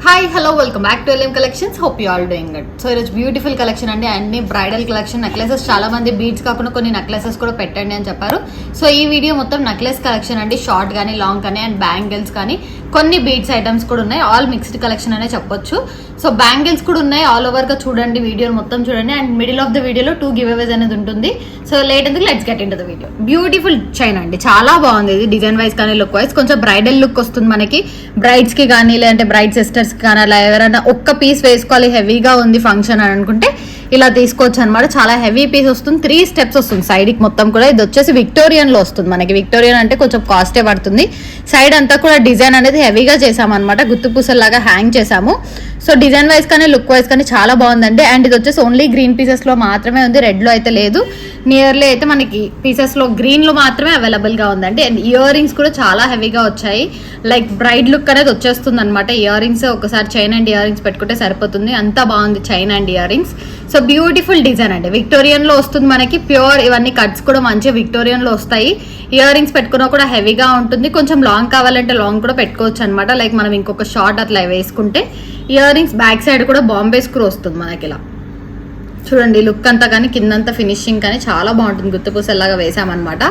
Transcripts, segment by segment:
Hi hello welcome back to LM collections. Hope you all doing good. So ఈరోజు beautiful collection అండి, అన్ని bridal collection. Necklaces చాలా మంది beads కాకుండా కొన్ని నెక్లెసెస్ కూడా పెట్టండి అని చెప్పారు. సో ఈ వీడియో మొత్తం నెక్లెస్ కలెక్షన్ అండి, షార్ట్ కానీ లాంగ్ కానీ అండ్ బ్యాంగిల్స్ కానీ కొన్ని బీడ్స్ ఐటమ్స్ కూడా ఉన్నాయి. ఆల్ మిక్స్డ్ కలెక్షన్ అనే చెప్పొచ్చు. సో బ్యాంగిల్స్ కూడా ఉన్నాయి, ఆల్ ఓవర్ గా చూడండి, వీడియో మొత్తం చూడండి. అండ్ మిడిల్ ఆఫ్ ద వీడియోలో 2 గివ్ అవేస్ అనేది ఉంటుంది. సో లేట్ ఎందుకు, let's get in to the video. Beautiful chain అండి, చాలా బాగుంది. ఇది డిజైన్ వైజ్ కానీ లుక్ వైజ్ కొంచెం బ్రైడల్ లుక్ వస్తుంది మనకి. బ్రైడ్స్ కి కానీ లేదంటే బ్రైడ్ సిస్టర్స్ కి కానీ అలా ఎవరైనా ఒక్క పీస్ వేసుకోవాలి, హెవీగా ఉంది ఫంక్షన్ అని అనుకుంటే ఇలా తీసుకోవచ్చు అనమాట. చాలా హెవీ పీస్ వస్తుంది, 3 స్టెప్స్ వస్తుంది సైడ్ కి మొత్తం కూడా. ఇది వచ్చేసి విక్టోరియన్ లో వస్తుంది మనకి. విక్టోరియన్ అంటే కొంచెం కాస్టే పడుతుంది. సైడ్ అంతా కూడా డిజైన్ అనేది హెవీగా చేసామన్నమాట, గుత్తు పూసల్లాగా హ్యాంగ్ చేసాము. సో డిజైన్ వైజ్ కానీ లుక్ వైజ్ కానీ చాలా బాగుందండి. అండ్ ఇది వచ్చేసి ఓన్లీ గ్రీన్ పీసెస్ లో మాత్రమే ఉంది, రెడ్ లో అయితే లేదు. నియర్లీ అయితే మనకి పీసెస్ లో గ్రీన్ లో మాత్రమే అవైలబుల్ గా ఉందండి. అండ్ ఇయర్ రింగ్స్ కూడా చాలా హెవీగా వచ్చాయి, లైక్ బ్రైడ్ లుక్ అనేది వచ్చేస్తుంది అనమాట. ఇయర్ రింగ్స్ ఒకసారి చైన్ అండ్ ఇయర్ రింగ్స్ పెట్టుకుంటే సరిపోతుంది, అంత బాగుంది chain and ear rings. So beautiful design అండి, విక్టోరియన్ లో వస్తుంది మనకి. ప్యూర్ ఇవన్నీ కట్స్ కూడా మంచిగా విక్టోరియన్ లో వస్తాయి. ఇయర్ రింగ్స్ పెట్టుకున్నా కూడా హెవీగా ఉంటుంది. కొంచెం లాంగ్ కావాలంటే లాంగ్ కూడా పెట్టుకోవచ్చు అనమాట, లైక్ మనం ఇంకొక షార్ట్ అట్లా వేసుకుంటే. ఇయర్ రింగ్స్ బ్యాక్ సైడ్ కూడా బాంబే స్క్రూ వస్తుంది మనకి. ఇలా చూడండి, లుక్ అంతా కానీ కిందంతా ఫినిషింగ్ కానీ చాలా బాగుంటుంది. గుర్తుపూసల్లాగా వేసామన్నమాట.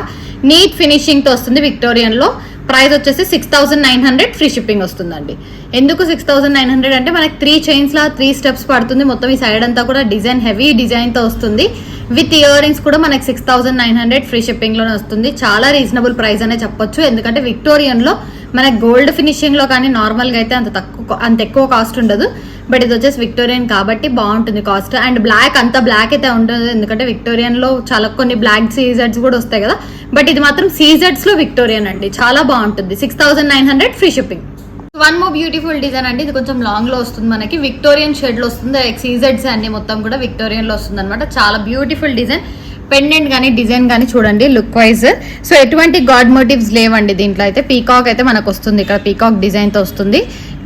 నీట్ ఫినిషింగ్ తో వస్తుంది విక్టోరియన్ లో. ప్రైస్ వచ్చేసి 6,900 ఫ్రీ షిప్పింగ్ వస్తుందండి. ఎందుకు 6,900 అంటే మనకి 3 చైన్స్ లా 3 స్టెప్స్ పడుతుంది. మొత్తం ఈ సైడ్ అంతా కూడా డిజైన్ హెవీ డిజైన్ తో వస్తుంది. విత్ ఇయర్ రింగ్స్ కూడా మనకి 6,900 ఫ్రీ షిప్పింగ్ లోనే వస్తుంది. చాలా రీజనబుల్ ప్రైస్ అనే చెప్పొచ్చు. ఎందుకంటే విక్టోరియన్ లో మనకి గోల్డ్ ఫినిషింగ్ లో కానీ నార్మల్ గా అయితే అంత ఎక్కువ కాస్ట్ ఉండదు. బట్ ఇది వచ్చేసి విక్టోరియన్ కాబట్టి బాగుంటుంది కాస్ట్. అండ్ బ్లాక్ అంత బ్లాక్ అయితే ఉండదు, ఎందుకంటే విక్టోరియన్ లో చాలా కొన్ని బ్లాక్ సీజెడ్స్ కూడా వస్తాయి కదా. బట్ ఇది మాత్రం సీజెడ్స్ లో విక్టోరియన్ అండి, చాలా బాగుంటుంది. 6,900 free shipping. One more beautiful design అండి, ఇది కొంచెం లాంగ్ లో వస్తుంది మనకి. విక్టోరియన్ షేడ్ లో వస్తుంది, లైక్ సీజెడ్స్ అన్ని మొత్తం కూడా విక్టోరియన్ లో వస్తుంది అనమాట. చాలా బ్యూటిఫుల్ డిజైన్. పెండెంట్ కానీ డిజైన్ కానీ చూడండి లుక్ వైజ్. సో ఎటువంటి గాడ్ మోటివ్స్ లేవండి దీంట్లో అయితే. పీకాక్ అయితే మనకు వస్తుంది, ఇక్కడ పీకాక్ డిజైన్ తో వస్తుంది.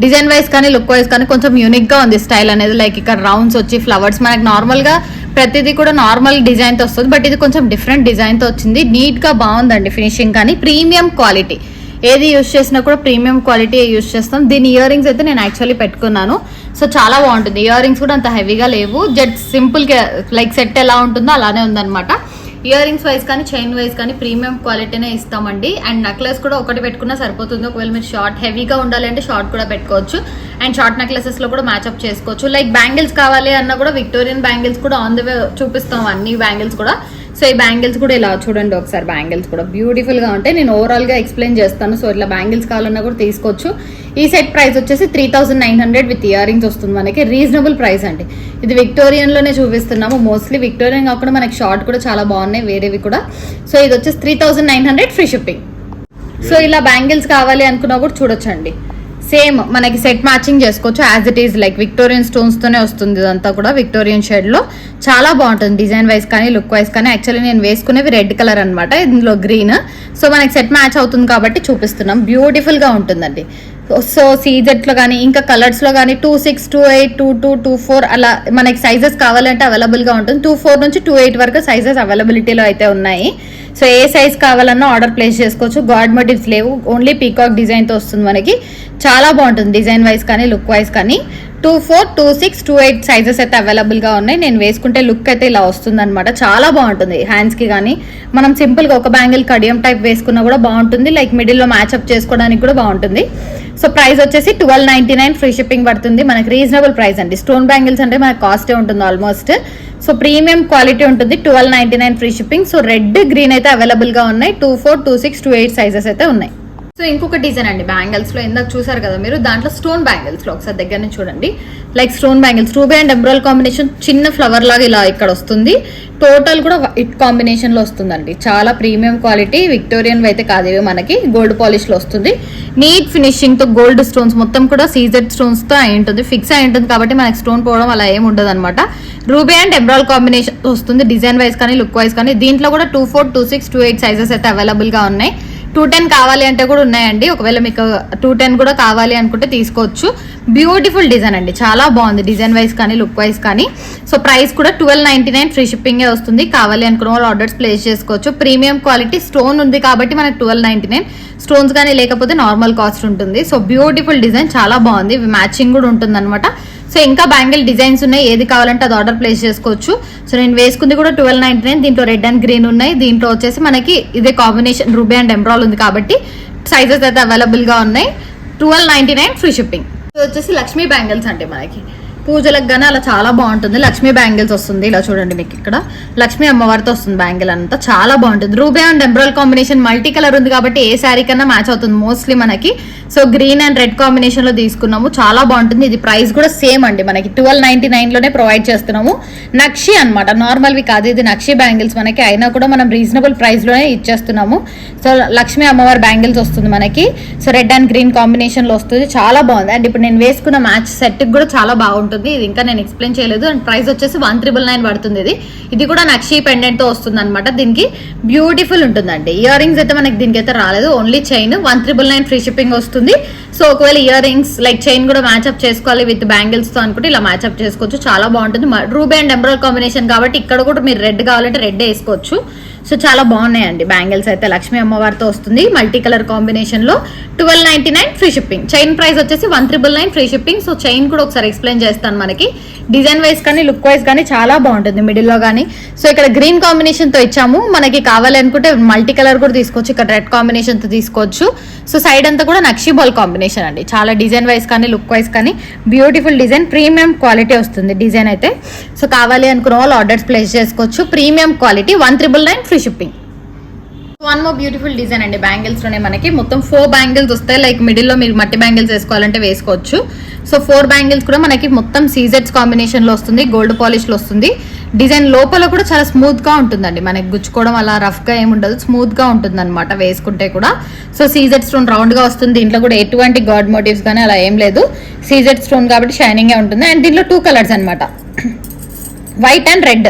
డిజైన్ వైజ్ కానీ లుక్ వైజ్ కానీ కొంచెం యూనిక్ గా ఉంది స్టైల్ అనేది. లైక్ ఇక్కడ రౌండ్స్ వచ్చి ఫ్లవర్స్, మనకి నార్మల్ గా ప్రతిదీ కూడా నార్మల్ డిజైన్ తో వస్తుంది. బట్ ఇది కొంచెం డిఫరెంట్ డిజైన్ తో వచ్చింది. నీట్ గా బాగుందండి ఫినిషింగ్ కానీ. ప్రీమియం క్వాలిటీ, ఏది యూజ్ చేసినా కూడా ప్రీమియం క్వాలిటీ యూజ్ చేస్తాం. దీని ఇయర్ రింగ్స్ అయితే నేను యాక్చువల్లీ పెట్టుకున్నాను. సో చాలా బాగుంటుంది. ఇయర్ రింగ్స్ కూడా అంత హెవీగా లేవు, జస్ట్ సింపుల్ గా లైక్ సెట్ ఎలా ఉంటుందో అలానే ఉందన్నమాట. ఇయర్ రింగ్స్ వైజ్ కానీ చైన్ వైజ్ కానీ ప్రీమియం క్వాలిటీనే ఇస్తామండి. అండ్ నెక్లెస్ కూడా ఒకటి పెట్టుకున్నా సరిపోతుంది. ఒకవేళ మీరు షార్ట్ హెవీగా ఉండాలి అంటే షార్ట్ కూడా పెట్టుకోవచ్చు. అండ్ షార్ట్ నెక్లెసెస్ లో కూడా మ్యాచ్అప్ చేసుకోవచ్చు. లైక్ బ్యాంగిల్స్ కావాలి అన్నా కూడా విక్టోరియన్ బ్యాంగిల్స్ కూడా ఆన్ ద వే చూపిస్తాం, అన్ని బ్యాంగిల్స్ కూడా. సో ఈ బ్యాంగిల్స్ కూడా ఇలా చూడండి ఒకసారి, బ్యాంగిల్స్ కూడా బ్యూటిఫుల్ గా ఉంటాయి. నేను ఓవరాల్ గా ఎక్స్ప్లెయిన్ చేస్తాను. సో ఇట్లా బ్యాంగిల్స్ కావాలన్నా కూడా తీసుకోవచ్చు. ఈ సెట్ ప్రైస్ వచ్చేసి 3,900 విత్ ఇయర్ రింగ్స్ వస్తుంది మనకి. రీజనబుల్ ప్రైస్ అండి. ఇది విక్టోరియన్ లోనే చూపిస్తున్నాము, మోస్ట్లీ విక్టోరియన్ కాకుండా మనకి షార్ట్ కూడా చాలా బాగున్నాయి వేరేవి కూడా. సో ఇది వచ్చేసి 3,900 ఫ్రీ షిప్పింగ్. సో ఇలా బ్యాంగిల్స్ కావాలి అనుకున్నా కూడా చూడొచ్చండి. సేమ్ మనకి సెట్ మ్యాచింగ్ చేసుకోవచ్చు as it is, like Victorian stones తోనే వస్తుంది. ఇదంతా కూడా విక్టోరియన్ షేడ్ లో చాలా బాగుంటుంది డిజైన్ వైజ్ కానీ లుక్ వైజ్ కానీ. యాక్చువల్లీ నేను వేసుకునేవి రెడ్ కలర్ అనమాట, ఇందులో గ్రీన్. సో మనకి సెట్ మ్యాచ్ అవుతుంది కాబట్టి చూపిస్తున్నాం. బ్యూటిఫుల్ గా ఉంటుందండి. సో సీజెట్ లో కానీ ఇంకా కలర్స్ లో కానీ 26, 28, 22, 24 అలా మనకి సైజెస్ కావాలంటే అవైలబుల్ గా ఉంటుంది. 24 నుంచి 28 వరకు సైజెస్ అవైలబిలిటీలో అయితే ఉన్నాయి. సో ఏ సైజ్ కావాలన్నా ఆర్డర్ ప్లేస్ చేసుకోవచ్చు. గాడ్ మోటివ్స్ లేవు, ఓన్లీ పీకాక్ డిజైన్ తో వస్తుంది మనకి. చాలా బాగుంటుంది డిజైన్ వైజ్ కానీ లుక్ వైజ్ కానీ. 24, 26, 28 సైజెస్ అయితే అవైలబుల్ గా ఉన్నాయి. నేను వేసుకుంటే లుక్ అయితే ఇలా వస్తుంది అనమాట. చాలా బాగుంటుంది హ్యాండ్స్ కి కానీ. మనం సింపుల్ గా ఒక బ్యాంగిల్ కడియం టైప్ వేసుకున్నా కూడా బాగుంటుంది, లైక్ మిడిల్ లో మ్యాచ్అప్ చేసుకోవడానికి కూడా బాగుంటుంది. సో ప్రైస్ వచ్చేసి 1299 ఫ్రీ షిప్పింగ్ పడుతుంది మనకి. రీజనబుల్ ప్రైస్ అండి. స్టోన్ బ్యాంగిల్స్ అంటే మనకి కాస్టే ఉంటుంది ఆల్మోస్ట్. సో ప్రీమియం క్వాలిటీ ఉంటుంది. 1299 free shipping. So red green అయితే అవైలబుల్ గా ఉన్నాయి. 24, 26, 28 సైజెస్ అయితే ఉన్నాయి. సో ఇంకొక డిజైన్ అండి బ్యాంగిల్స్ లో, ఇందాక చూసారు కదా మీరు, దాంట్లో స్టోన్ బ్యాంగిల్స్ లో ఒకసారి దగ్గర నుంచి చూడండి. Like stone bangles, ruby and emerald combination, చిన్న ఫ్లవర్ లాగా ఇలా ఇక్కడ వస్తుంది. టోటల్ కూడా ఇట్ కాంబినేషన్ లో వస్తుందండి. చాలా ప్రీమియం క్వాలిటీ. విక్టోరియన్ అయితే కాదు, ఇవి మనకి గోల్డ్ పాలిష్ లో వస్తుంది. నీట్ ఫినిషింగ్ తో గోల్డ్ స్టోన్స్ మొత్తం కూడా సీజెడ్ స్టోన్స్ తో అయి ఉంటుంది, ఫిక్స్ అయి ఉంటుంది కాబట్టి మనకి స్టోన్ పోవడం అలా ఏమి ఉండదు అనమాట. రూబీ అండ్ ఎమరాల్డ్ కాంబినేషన్ వస్తుంది డిజైన్ వైజ్ కానీ లుక్ వైజ్ కానీ. దీంట్లో కూడా 24, 26, 28 సైజెస్ అయితే అవైలబుల్ గా ఉన్నాయి. 210 కావాలి అంటే కూడా ఉన్నాయండి. ఒకవేళ మీకు 210 కూడా కావాలి అనుకుంటే తీసుకోవచ్చు. బ్యూటిఫుల్ డిజైన్ అండి, చాలా బాగుంది డిజైన్ వైజ్ కానీ లుక్ వైజ్ కానీ. సో ప్రైస్ కూడా 1299 ఫ్రీ షిప్పింగ్ వస్తుంది. కావాలి అనుకున్న వాళ్ళు ఆర్డర్స్ ప్లేస్ చేసుకోవచ్చు. ప్రీమియం క్వాలిటీ స్టోన్ ఉంది కాబట్టి మనకు 1299. స్టోన్స్ కానీ లేకపోతే నార్మల్ కాస్ట్ ఉంటుంది. సో బ్యూటిఫుల్ డిజైన్, చాలా బాగుంది. మ్యాచింగ్ కూడా ఉంటుంది అనమాట. సో ఇంకా బ్యాంగిల్ డిజైన్స్ ఉన్నాయి, ఏది కావాలంటే అది ఆర్డర్ ప్లేస్ చేసుకోవచ్చు. సో నేను వేసుకుంది కూడా 1299. దీంట్లో రెడ్ అండ్ గ్రీన్ ఉన్నాయి. దీంట్లో వచ్చేసి మనకి ఇదే కాంబినేషన్ రూబీ అండ్ ఎంబ్రాల్ ఉంది కాబట్టి సైజెస్ అయితే అవైలబుల్ గా ఉన్నాయి. 1299 ఫ్రీ షిప్పింగ్. ఇది వచ్చేసి లక్ష్మీ బ్యాంగిల్స్ అంటే మనకి పూజలకు గానీ అలా చాలా బాగుంటుంది. లక్ష్మీ బ్యాంగిల్స్ వస్తుంది, ఇలా చూడండి మీకు ఇక్కడ లక్ష్మీ అమ్మవారితో వస్తుంది బ్యాంగిల్ అంతా, చాలా బాగుంటుంది. రూబీ అండ్ ఎంబ్రాల్ కాంబినేషన్ మల్టీ కలర్ ఉంది కాబట్టి ఏ శారీ కన్నా మ్యాచ్ అవుతుంది మోస్ట్లీ మనకి. So green and red combination లో తీసుకున్నాము, చాలా బాగుంటుంది. ఇది ప్రైస్ కూడా సేమ్ అండి, మనకి 1299 లోనే ప్రొవైడ్ చేస్తున్నాము. నక్షి అనమాట, నార్మల్వి కాదు, ఇది నక్షి బ్యాంగిల్స్ మనకి. అయినా కూడా మనం రీజనబుల్ ప్రైస్ లోనే ఇచ్చేస్తున్నాము. సో లక్ష్మీ అమ్మవారి బ్యాంగిల్స్ వస్తుంది మనకి. So red and green combination లో వస్తుంది, చాలా బాగుంది. అండ్ ఇప్పుడు నేను వేసుకున్న మ్యాచ్ సెట్ కూడా చాలా బాగుంటుంది. ఇది ఇంకా నేను ఎక్స్ప్లెయిన్ చేయలేదు. అండ్ ప్రైస్ వచ్చేసి 1399 పడుతుంది. ఇది కూడా నక్షి పెండెంట్ తో వస్తుంది అనమాట. దీనికి బ్యూటిఫుల్ ఉంటుందండి. ఇయర్ రింగ్స్ అయితే మనకి దీనికి అయితే రాలేదు, ఓన్లీ చైన్. 1399 ఫ్రీ షిప్పింగ్ వస్తుంది. సో ఒకవేళ ఇయర్ రింగ్స్ లైక్ చైన్ కూడా మ్యాచ్అప్ చేసుకోవాలి విత్ బ్యాంగిల్స్ తో అనుకుంటే ఇలా మ్యాచ్అప్ చేసుకోవచ్చు, చాలా బాగుంటుంది. రూబీ అండ్ ఎంబ్రాయిడరీ కాంబినేషన్ కాబట్టి ఇక్కడ కూడా మీరు రెడ్ కావాలంటే రెడ్ వేసుకోవచ్చు. సో చాలా బాగున్నాయండి బ్యాంగిల్స్ అయితే. లక్ష్మీ అమ్మవారితో వస్తుంది మల్టీ కలర్ కాంబినేషన్ లో. 1299 ఫ్రీ షిప్పింగ్. చైన్ ప్రైస్ వచ్చేసి 1399 ఫ్రీ షిప్పింగ్. సో చైన్ కూడా ఒకసారి ఎక్స్ప్లెయిన్ చేస్తాను. మనకి డిజైన్ వైజ్ కానీ లుక్ వైజ్ కానీ చాలా బాగుంటుంది మిడిల్ లో కానీ. సో ఇక్కడ గ్రీన్ కాంబినేషన్ తో ఇచ్చాము, మనకి కావాలి అనుకుంటే మల్టీ కలర్ కూడా తీసుకోవచ్చు. ఇక్కడ రెడ్ కాంబినేషన్ తో తీసుకోవచ్చు. సో సైడ్ అంతా కూడా నక్షి బాల్ కాంబినేషన్ అండి, చాలా డిజైన్ వైజ్ కానీ లుక్ వైజ్ కానీ బ్యూటిఫుల్ డిజైన్. ప్రీమియం క్వాలిటీ వస్తుంది డిజైన్ అయితే. సో కావాలి అనుకున్న వాళ్ళు ఆర్డర్స్ ప్లేస్ చేసుకోవచ్చు. Premium quality 1399 free shipping. One more beautiful design అండి బ్యాంగిల్స్ లోనే మనకి మొత్తం 4 బ్యాంగిల్స్ వస్తాయి. లైక్ మిడిల్ లో మీరు మట్టి బ్యాంగిల్స్ వేసుకోవాలంటే వేసుకోవచ్చు. సో 4 బ్యాంగిల్స్ కూడా మనకి మొత్తం సీజెట్స్ కాంబినేషన్ లో వస్తుంది, గోల్డ్ పాలిష్ లో వస్తుంది. డిజైన్ లోపల కూడా చాలా స్మూత్ గా ఉంటుందండి, మనకి గుచ్చుకోవడం అలా రఫ్ గా ఏముండదు, స్మూత్ గా ఉంటుంది అనమాట వేసుకుంటే కూడా. సో సీజెడ్ స్టోన్ రౌండ్ గా వస్తుంది. దీంట్లో కూడా ఎటువంటి గాడ్ మోటివ్స్ కానీ అలా ఏం లేదు, సీజెడ్ స్టోన్ కాబట్టి షైనింగ్ గా ఉంటుంది. అండ్ దీంట్లో 2 కలర్స్ అనమాట, white and red.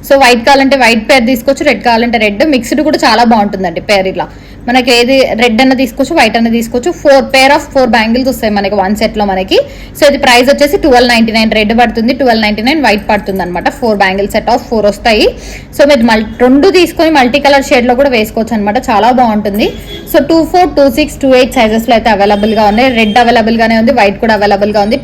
So white కావాలంటే వైట్ పేర్ తీసుకోవచ్చు, రెడ్ కావాలంటే రెడ్. మిక్స్డ్ కూడా చాలా బాగుంటుందండి పేర్. ఇలా మనకి ఏది రెడ్ అన్న తీసుకోవచ్చు, వైట్ అన్న తీసుకోవచ్చు. 4 పేర్ ఆఫ్ 4 బ్యాంగిల్స్ వస్తాయి మనకి 1 సెట్ లో మనకి. సో ఇది ప్రైస్ వచ్చేసి 1299. రెడ్ పడుతుంది 1299, వైట్ పడుతుంది అనమాట. 4 బ్యాంగిల్ సెట్ ఆఫ్ 4 వస్తాయి. సో మీరు 2 తీసుకొని మల్టీ కలర్ షేడ్ లో కూడా వేసుకోవచ్చు అనమాట, చాలా బాగుంటుంది. సో 24, 26, 28 సైజెస్ లో అయితే అవైలబుల్ గా ఉన్నాయి. రెడ్ అవైలబుల్ గానే ఉంది, వైట్ కూడా అవైలబుల్ గా ఉంది.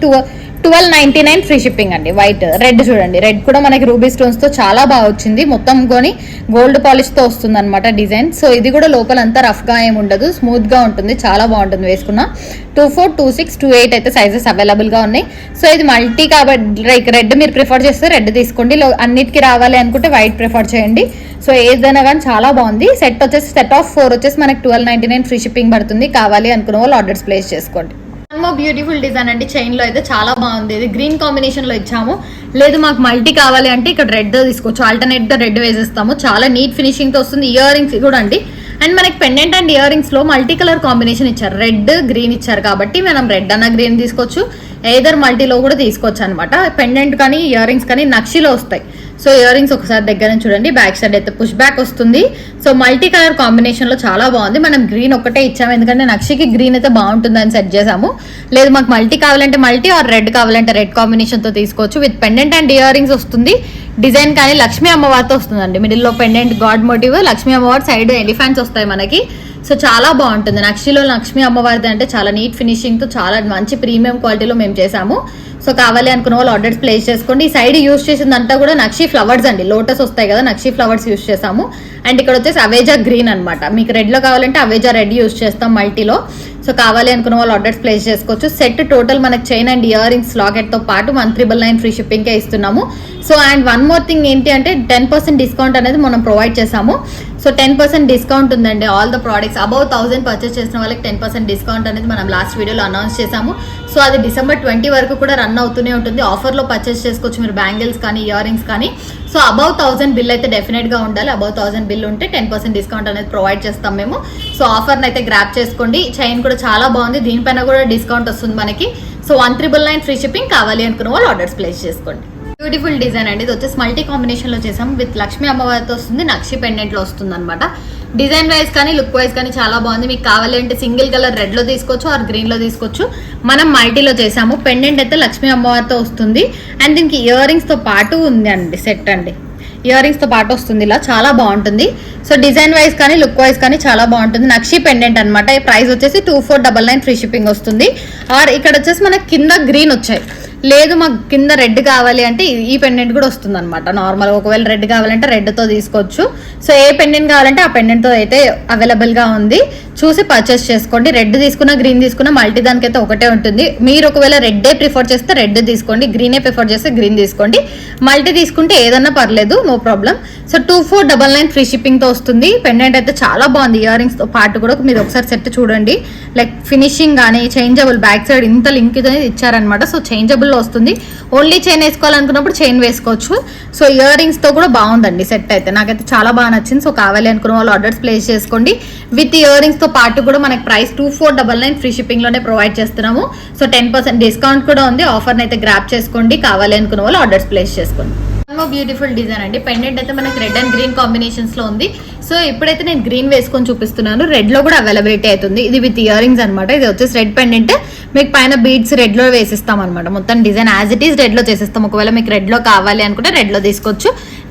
1299 ఫ్రీ షిప్పింగ్ అండి. వైట్ రెడ్ చూడండి, రెడ్ కూడా మనకి రూబీ స్టోన్స్ తో చాలా బాగా వచ్చింది. మొత్తం కొని గోల్డ్ పాలిష్ తో వస్తుంది అనమాట డిజైన్. సో ఇది కూడా లోపల అంతా రఫ్ గా ఏమి ఉండదు, స్మూత్ గా ఉంటుంది, చాలా బాగుంటుంది వేసుకున్న. 24, 26, 28 అయితే సైజెస్ అవైలబుల్ గా ఉన్నాయి. సో ఇది మల్టీ కాబట్టి లైక్ రెడ్ మీరు ప్రిఫర్ చేస్తే రెడ్ తీసుకోండి, అన్నిటికీ రావాలి అనుకుంటే వైట్ ప్రిఫర్ చేయండి. సో ఏదైనా కానీ చాలా బాగుంది. సెట్ వచ్చేసి సెట్ ఆఫ్ 4 వచ్చేసి మనకి 1299 ఫ్రీ షిప్పింగ్ పడుతుంది. కావాలి అనుకున్న వాళ్ళు ఆర్డర్స్ ప్లేస్ చేసుకోండి. బ్యూటిఫుల్ డిజైన్ అండి, చైన్ లో అయితే చాలా బాగుంది. ఇది గ్రీన్ కాంబినేషన్ లో ఇచ్చాము. లేదు మాకు మల్టీ కావాలి అంటే ఇక్కడ రెడ్ తీసుకోవచ్చు, ఆల్టర్నేట్ గా రెడ్ వేసేస్తాము. చాలా నీట్ ఫినిషింగ్ తో వస్తుంది. ఇయర్ రింగ్స్ కూడా అండి. అండ్ మనకి పెండెంట్ అండ్ ఇయర్ రింగ్స్ లో మల్టీ కలర్ కాంబినేషన్ ఇచ్చారు, రెడ్ గ్రీన్ ఇచ్చారు కాబట్టి మనం రెడ్ అన్న గ్రీన్ తీసుకోవచ్చు, ఏదర్ మల్టీలో కూడా తీసుకోవచ్చు అనమాట. పెండెంట్ కానీ ఇయర్ రింగ్స్ కానీ నక్షిలో వస్తాయి. సో ఇయర్ రింగ్స్ ఒకసారి దగ్గర నుంచి చూడండి, బ్యాక్ సైడ్ అయితే పుష్ బ్యాక్ వస్తుంది. సో మల్టీ కలర్ కాంబినేషన్ లో చాలా బాగుంది. మనం గ్రీన్ ఒకటే ఇచ్చాము ఎందుకంటే నక్షికి గ్రీన్ అయితే బాగుంటుందని సెట్ చేసాము. లేదు మాకు మల్టీ కావాలంటే మల్టీ, ఆర్ రెడ్ కావాలంటే రెడ్ కాంబినేషన్ తో తీసుకోవచ్చు. With pendant and ear rings వస్తుంది. డిజైన్ కానీ లక్ష్మీ అమ్మవారితో వస్తుందండి. మిడిల్ లో పెండెంట్ గాడ్ మోటివ్, లక్ష్మీ అమ్మవారి సైడ్ ఎలిఫెంట్స్ వస్తాయి మనకి. సో చాలా బాగుంటుంది. నక్షిలో లక్ష్మీ అమ్మవారిది అంటే చాలా నీట్ ఫినిషింగ్ తో చాలా మంచి ప్రీమియం క్వాలిటీలో మేము చేసాము. సో కావాలి అనుకున్న వాళ్ళు ఆర్డర్స్ ప్లేస్ చేసుకోండి. ఈ సైడ్ యూస్ చేసిందంతా కూడా నక్షి ఫ్లవర్స్ అండి, లోటస్ వస్తాయి కదా, నక్షి ఫ్లవర్స్ యూస్ చేసాము. అండ్ ఇక్కడ వచ్చేసి అవేజా గ్రీన్ అనమాట. మీకు రెడ్ లో కావాలంటే అవేజా రెడ్ యూస్ చేస్తాం మల్టీలో. సో కావాలి అనుకున్న వాళ్ళు ఆర్డర్స్ ప్లేస్ చేసుకోవచ్చు. సెట్ టోటల్ మనకి chain and ear rings locket తో పాటు 1399 ఫ్రీ షిప్పింగ్ కే ఇస్తున్నాము. So and one more thing ఏంటి అంటే 10% డిస్కౌంట్ అనేది మనం ప్రొవైడ్ చేసాము. సో 10% డిస్కౌంట్ ఉందండి. All the products above 1000 purchase చేసిన వాళ్ళకి 10% డిస్కౌంట్ అనేది మనం లాస్ట్ వీడియోలో అనౌన్స్ చేసాము. సో అది December 20 వరకు కూడా రన్ అవుతూనే ఉంటుంది. ఆఫర్ లో పర్చేస్ చేసుకోవచ్చు మీరు బ్యాంగిల్స్ కానీ ఇయర్ రింగ్స్ కానీ. సో అబౌవ్ 1000 బిల్ అయితే డెఫినెట్ గా ఉండాలి. అబౌవ్ 1000 బిల్ ఉంటే 10% డిస్కౌంట్ అనేది ప్రొవైడ్ చేస్తాం మేము. సో ఆఫర్ అయితే గ్రాప్ చేసుకోండి. చైన్ కూడా చాలా బాగుంది, దీనిపైన కూడా డిస్కౌంట్ వస్తుంది మనకి. So 1399 free shipping. కావాలి అనుకున్న వాళ్ళు ఆర్డర్స్ ప్లేస్ చేసుకోండి. బ్యూటిఫుల్ డిజైన్ అండి. ఇది వచ్చేసి మల్టీ కాంబినేషన్ లో చేసాం. విత్ లక్ష్మీ అమ్మవారితో వస్తుంది, నక్షి పెండెంట్ లో వస్తుంది అనమాట. డిజైన్ వైజ్ కానీ లుక్ వైజ్ కానీ చాలా బాగుంది. మీకు కావాలి అంటే సింగిల్ కలర్ రెడ్ లో తీసుకోవచ్చు ఆర్ గ్రీన్ లో తీసుకోవచ్చు. మనం మల్టీలో చేసాము. పెండెంట్ అయితే లక్ష్మీ అమ్మవారితో వస్తుంది అండ్ దీనికి ఇయర్ రింగ్స్ తో పాటు ఉంది అండి, సెట్ అండి. ఇయర్ రింగ్స్ తో పాటు వస్తుంది, ఇలా చాలా బాగుంటుంది. సో డిజైన్ వైజ్ కానీ లుక్ వైజ్ కానీ చాలా బాగుంటుంది. నక్షి పెండెంట్ అనమాట. ఈ ప్రైస్ వచ్చేసి 2499 ఫ్రీ షిప్పింగ్ వస్తుంది. ఆర్ ఇక్కడ వచ్చేసి మనకి కింద గ్రీన్ వచ్చాయి, లేదు మాకు కింద రెడ్ కావాలి అంటే ఈ పెండెంట్ కూడా వస్తుంది అనమాట. నార్మల్ ఒకవేళ రెడ్ కావాలంటే రెడ్ తో తీసుకోవచ్చు. సో ఏ పెండెంట్ కావాలంటే ఆ పెండెంట్ తో అయితే అవైలబుల్ గా ఉంది, చూసి పర్చేస్ చేసుకోండి. రెడ్ తీసుకున్నా గ్రీన్ తీసుకున్నా మల్టీ దానికైతే ఒకటే ఉంటుంది. మీరు ఒకవేళ రెడ్డే ప్రిఫర్ చేస్తే రెడ్ తీసుకోండి, గ్రీనే ప్రిఫర్ చేస్తే గ్రీన్ తీసుకోండి. మల్టీ తీసుకుంటే ఏదన్నా పర్లేదు, no problem. So 2499 free shipping తో వస్తుంది. పెండెంట్ అయితే చాలా బాగుంది. ఇయర్ రింగ్స్ తో పాటు కూడా మీరు ఒకసారి సెట్ చూడండి. లైక్ ఫినిషింగ్ కానీ చేంజబుల్, బ్యాక్ సైడ్ ఇంత లింక్ అనేది ఇచ్చారనమాట. సో చేంజబుల్ వస్తుంది. ఓన్లీ చైన్ వేసుకోవాలనుకున్నప్పుడు చైన్ వేసుకోవచ్చు. సో ఇయర్ రింగ్స్ తో కూడా బాగుందండి సెట్ అయితే, నాకైతే చాలా బాగా నచ్చింది. సో కావాలి అనుకున్న వాళ్ళు ఆర్డర్స్ ప్లేస్ చేసుకోండి. విత్ ఇయర్ రింగ్స్ తో పాటు కూడా మనకి ప్రైస్ 2499 ఫ్రీ షిప్పింగ్ లోనే ప్రొవైడ్ చేస్తున్నాము. సో 10% డిస్కౌంట్ కూడా ఉంది. ఆఫర్ అయితే గ్రాప్ చేసుకోండి. కావాలి అనుకున్న వాళ్ళు ఆర్డర్స్ ప్లేస్ చేసుకోండి. బ్యూటిఫుల్ డిజైన్ అండి. పెండెంట్ అయితే మనకి రెడ్ అండ్ గ్రీన్ కాంబినేషన్స్ లో ఉంది. సో ఇప్పుడైతే నేను గ్రీన్ వేసుకొని చూపిస్తున్నాను. రెడ్ లో కూడా అవైలబిలిటీ అవుతుంది. ఇది విత్ ఇయర్ రింగ్స్ అనమాట. ఇది వచ్చేసి రెడ్ పెండెంట్, మీకు పైన బీడ్స్ రెడ్ లో వేసిస్తాం అనమాట. మొత్తం design as it is red లో చేసిస్తాం. ఒకవేళ మీకు రెడ్ లో కావాలి అనుకుంటే రెడ్ లో తీసుకోవచ్చు.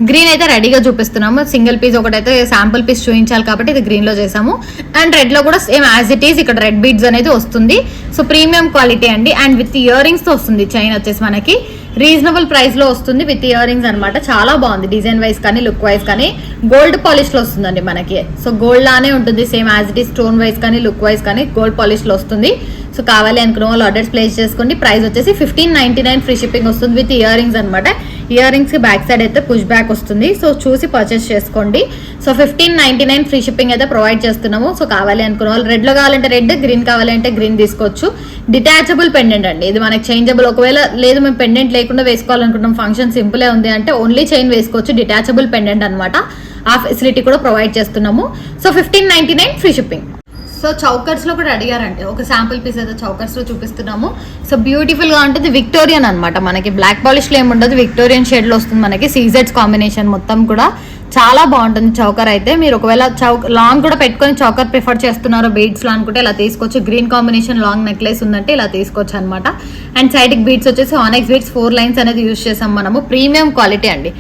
గ్రీన్ అయితే రెడీగా చూపిస్తున్నాము. సింగిల్ పీస్ ఒకటైతే శాంపుల్ పీస్ చూపించాలి కాబట్టి ఇది గ్రీన్ లో చేసాము. అండ్ రెడ్ లో కూడా సేమ్ యాజ్ ఇట్ ఈస్ ఇక్కడ రెడ్ బీడ్స్ అనేది వస్తుంది. సో ప్రీమియం క్వాలిటీ అండి. అండ్ విత్ ఇయర్ రింగ్స్ తో వస్తుంది. చైన్ వచ్చేసి మనకి రీజనబుల్ ప్రైస్ లో వస్తుంది విత్ ఇయర్ రింగ్స్ అనమాట. చాలా బాగుంది. డిజైన్ వైజ్ కానీ లుక్ వైజ్ కానీ గోల్డ్ పాలిష్ లో వస్తుందండి మనకి. సో గోల్డ్ లానే ఉంటుంది same as it is. Stone wise కానీ లుక్ వైజ్ కానీ గోల్డ్ పాలిష్ లో వస్తుంది. సో కావాలి అనుకున్న వాళ్ళు ఆర్డర్స్ ప్లేస్ చేసుకోండి. ప్రైస్ వచ్చేసి 1599 ఫ్రీ షిప్పింగ్ వస్తుంది విత్ ఇయర్ రింగ్స్ అనమాట. ఇయర్ రింగ్స్ కి బ్యాక్ సైడ్ అయితే పుష్ బ్యాక్ వస్తుంది. సో చూసి పర్చేస్ చేసుకోండి. సో 1599 ఫ్రీ షిప్పింగ్ అయితే ప్రొవైడ్ చేస్తున్నాము. సో కావాలి అనుకున్న వాళ్ళు రెడ్ లో కావాలంటే రెడ్, గ్రీన్ కావాలంటే గ్రీన్ తీసుకోవచ్చు. డిటాచబుల్ పెండెంట్ అండి. ఇది మనకి చేంజబుల్. ఒకవేళ లేదు మేము పెండెంట్ లేకుండా వేసుకోవాలనుకుంటున్నాం, ఫంక్షన్ సింపుల్ ఉంది అంటే ఓన్లీ చైన్ వేసుకోవచ్చు. డిటాచబుల్ పెండెంట్ అనమాట. ఆ ఫెసిలిటీ కూడా ప్రొవైడ్ చేస్తున్నాము. So 1599 free shipping. So chokers లో కూడా అడిగారంటే ఒక శాంపుల్ పీస్ అయితే చౌకర్స్ లో చూపిస్తున్నాము. సో బ్యూటిఫుల్ గా ఉంటుంది. విక్టోరియన్ అనమాట. మనకి బ్లాక్ పాలిష్ లో ఏముండదు, విక్టోరియన్ షేడ్ లో వస్తుంది మనకి. సీజెడ్స్ కాంబినేషన్ మొత్తం కూడా చాలా బాగుంటుంది. చౌకర్ అయితే మీరు ఒకవేళ లాంగ్ కూడా పెట్టుకొని చౌకర్ ప్రిఫర్ చేస్తున్నారు బీడ్స్ లో అనుకుంటే ఇలా తీసుకోవచ్చు. గ్రీన్ కాంబినేషన్ లాంగ్ నెక్లెస్ ఉందంటే ఇలా తీసుకోవచ్చు అనమాట. అండ్ సైడ్ కి బీడ్స్ వచ్చేసి ఆనెక్స్ బీడ్స్ 4 లైన్స్ అనేది యూజ్ చేసాం మనము. ప్రీమియం క్వాలిటీ అండి.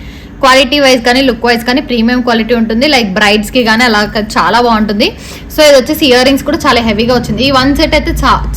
క్వాలిటీ వైజ్ కానీ లుక్ వైజ్ కానీ ప్రీమియం క్వాలిటీ ఉంటుంది. లైక్ బ్రైడ్స్ కి కానీ అలా చాలా బాగుంటుంది. సో ఇది వచ్చేసి ఇయర్ రింగ్స్ కూడా చాలా హెవీగా వచ్చింది. ఈ వన్ సెట్ అయితే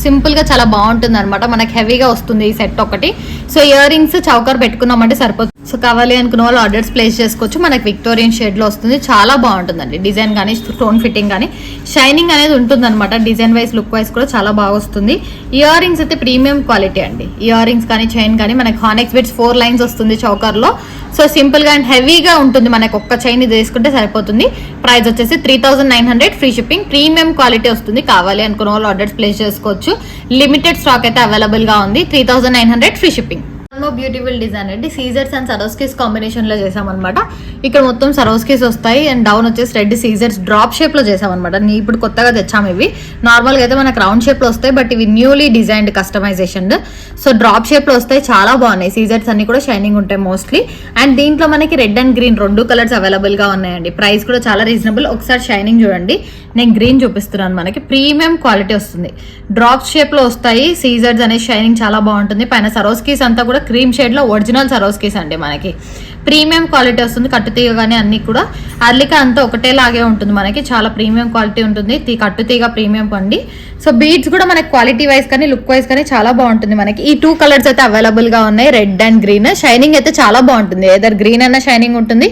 సింపుల్ గా చాలా బాగుంటుంది అనమాట. మనకి హెవీగా వస్తుంది ఈ సెట్ ఒకటి. సో ఇయర్ రింగ్స్ చౌకర్ పెట్టుకున్నామంటే సరిపోతుంది. సో కావాలి అనుకున్న వాళ్ళు ఆర్డర్స్ ప్లేస్ చేసుకోవచ్చు. మనకి విక్టోరియన్ షేడ్ లో వస్తుంది. చాలా బాగుంటుందండి. డిజైన్ కానీ స్టోన్ ఫిట్టింగ్ కానీ షైనింగ్ అనేది ఉంటుంది అనమాట. డిజైన్ వైజ్ లుక్ వైజ్ కూడా చాలా బాగా వస్తుంది. ఇయర్ రింగ్స్ అయితే ప్రీమియం క్వాలిటీ అండి. ఇయర్ రింగ్స్ కానీ చైన్ కానీ మనకి హానెక్స్ బిట్స్ 4 లైన్స్ వస్తుంది చౌకర్ లో. సో సింపుల్ గా అండ్ హెవీగా ఉంటుంది. మనకి ఒక్క చైన్ ఇది తీసుకుంటే సరిపోతుంది. ప్రైస్ వచ్చేసి 3900 ఫ్రీ షిప్పింగ్. ప్రీమియం క్వాలిటీ వస్తుంది. కావాలి అనుకున్న వాళ్ళు ఆర్డర్స్ ప్లేస్ చేసుకోవచ్చు. లిమిటెడ్ స్టాక్ అయితే అవైలబుల్ గా ఉంది. 3900 ఫ్రీ షిప్పింగ్. బ్యూటిఫుల్ డిజైన్ అండి. సీజర్స్ అండ్ సరోస్కీస్ కాంబినేషన్ లో చేసామన్నమాట. ఇక్కడ మొత్తం సరోస్కీస్ వస్తాయి అండ్ డౌన్ వచ్చేసి రెడ్ సీజర్స్ డ్రాప్ షేప్ లో చేసామన్నమాట. ఇప్పుడు కొత్తగా తెచ్చాము. ఇవి నార్మల్ గా అయితే మనకు రౌండ్ షేప్ లో వస్తాయి, బట్ ఇవి newly designed customisation. So drop shape లో వస్తాయి. చాలా బాగున్నాయి. సీజర్స్ అన్ని కూడా షైనింగ్ ఉంటాయి మోస్ట్లీ. అండ్ దీంట్లో మనకి red and green 2 colours available గా ఉన్నాయండి. ప్రైస్ కూడా చాలా రీజనబుల్. ఒకసారి షైనింగ్ చూడండి. నేను గ్రీన్ చూపిస్తున్నాను. మనకి ప్రీమియం క్వాలిటీ వస్తుంది. డ్రాప్ షేప్ లో వస్తాయి. సీజర్స్ అనే షైనింగ్ చాలా బాగుంటుంది. పైన సరోస్కీస్ అంతా కూడా క్రీమ్ షేడ్ లో ఒరిజినల్ సరోస్కీస్ అండి. మనకి ప్రీమియం క్వాలిటీ వస్తుంది. కట్టుతీగ కానీ అన్ని కూడా అర్లిక అంతా ఒకటేలాగే ఉంటుంది. మనకి చాలా ప్రీమియం క్వాలిటీ ఉంటుంది. కట్టుతీగ ప్రీమియం పండి. సో బీడ్స్ కూడా మనకి క్వాలిటీ వైజ్ కానీ లుక్ వైజ్ కానీ చాలా బాగుంటుంది. మనకి ఈ 2 కలర్స్ అయితే అవైలబుల్ గా ఉన్నాయి. Red and green. షైనింగ్ అయితే చాలా బాగుంటుంది. ఏదర్ గ్రీన్ అన్న షైనింగ్ ఉంటుంది,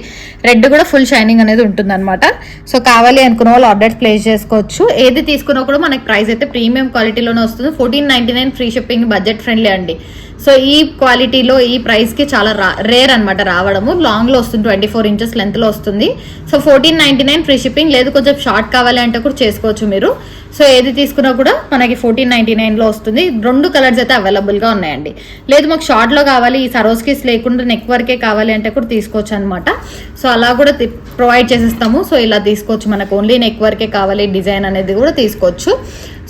రెడ్ కూడా ఫుల్ షైనింగ్ అనేది ఉంటుంది అనమాట. సో కావాలి అనుకున్న వాళ్ళు ఆర్డర్స్ ప్లేస్ చేసుకోవచ్చు. ఏది తీసుకున్నా కూడా మనకి ప్రైస్ అయితే ప్రీమియం క్వాలిటీలోనే వస్తుంది. 1499 ఫ్రీ షిప్పింగ్. బడ్జెట్ ఫ్రెండ్లీ అండి. సో ఈ క్వాలిటీలో ఈ ప్రైస్ కి చాలా రేర్ అనమాట రావడము. లాంగ్ లో వస్తుంది. 24 ఇంచెస్ లెంత్ లో వస్తుంది. So 1499 free shipping. లేదు కొంచెం షార్ట్ కావాలి అంటే కూడా చేసుకోవచ్చు మీరు. సో ఏది తీసుకున్నా కూడా మనకి 1499 లో వస్తుంది. 2 కలర్స్ అయితే అవైలబుల్ గా ఉన్నాయండి. లేదు మాకు షార్ట్ లో కావాలి, ఈ సరోస్కీస్ లేకుండా నెక్ వర్కే కావాలి అంటే కూడా తీసుకోవచ్చు అనమాట. సో అలా కూడా ప్రొవైడ్ చేసేస్తాము. సో ఇలా తీసుకోవచ్చు. మనకు ఓన్లీ నెక్ వర్కే కావాలి డిజైన్ అనేది కూడా తీసుకోవచ్చు.